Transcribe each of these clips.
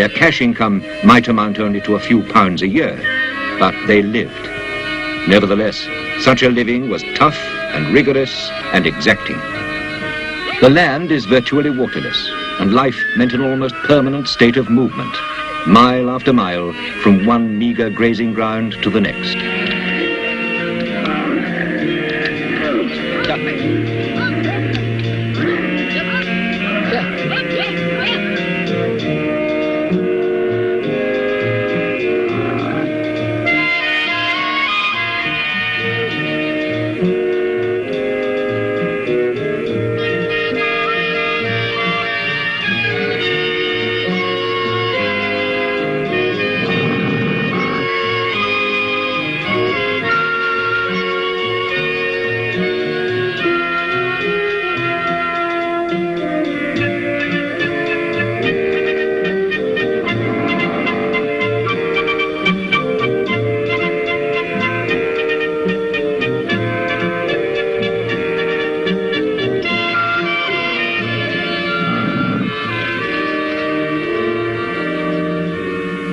Their cash income might amount only to a few pounds a year, but they lived. Nevertheless, such a living was tough and rigorous and exacting. The land is virtually waterless, and life meant an almost permanent state of movement, mile after mile, from one meagre grazing ground to the next.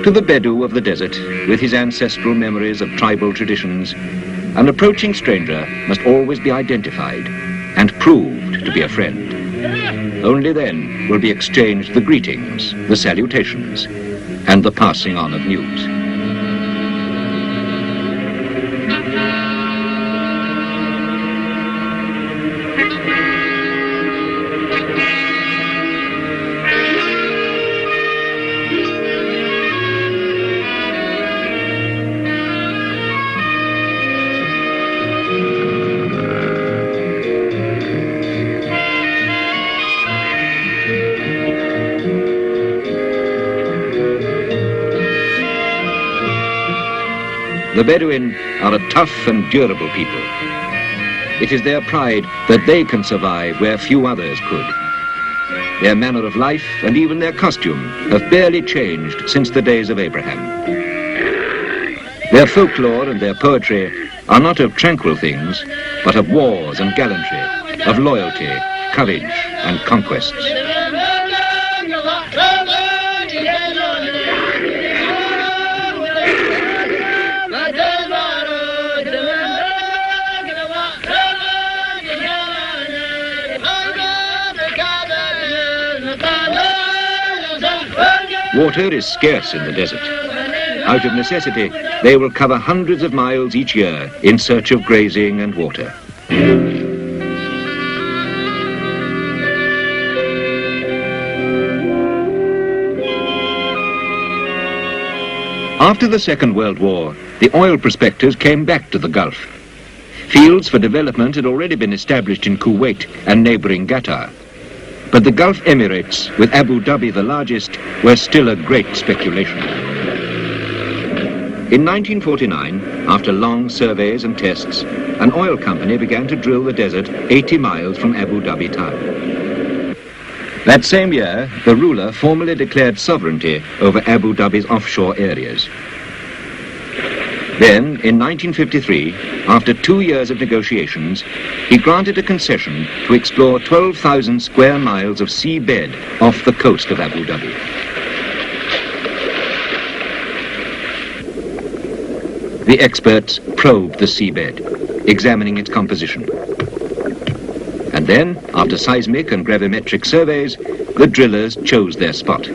To the Bedou of the desert, with his ancestral memories of tribal traditions, an approaching stranger must always be identified and proved to be a friend. Only then will be exchanged the greetings, the salutations, and the passing on of news. The Bedouin are a tough and durable people. It is their pride that they can survive where few others could. Their manner of life and even their costume have barely changed since the days of Abraham. Their folklore and their poetry are not of tranquil things, but of wars and gallantry, of loyalty, courage and conquests. Water is scarce in the desert. Out of necessity, they will cover hundreds of miles each year in search of grazing and water. After the Second World War, the oil prospectors came back to the Gulf. Fields for development had already been established in Kuwait and neighboring Qatar. But the Gulf Emirates, with Abu Dhabi the largest, were still a great speculation. In 1949, after long surveys and tests, an oil company began to drill the desert 80 miles from Abu Dhabi town. That same year, the ruler formally declared sovereignty over Abu Dhabi's offshore areas. Then, in 1953, after 2 years of negotiations, he granted a concession to explore 12,000 square miles of seabed off the coast of Abu Dhabi. The experts probed the seabed, examining its composition. And then, after seismic and gravimetric surveys, the drillers chose their spot.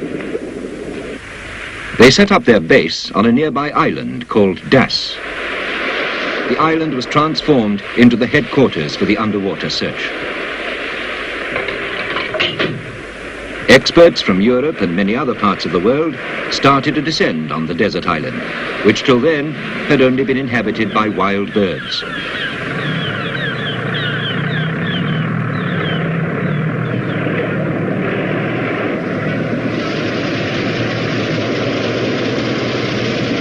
They set up their base on a nearby island called Das. The island was transformed into the headquarters for the underwater search. Experts from Europe and many other parts of the world started to descend on the desert island, which till then had only been inhabited by wild birds.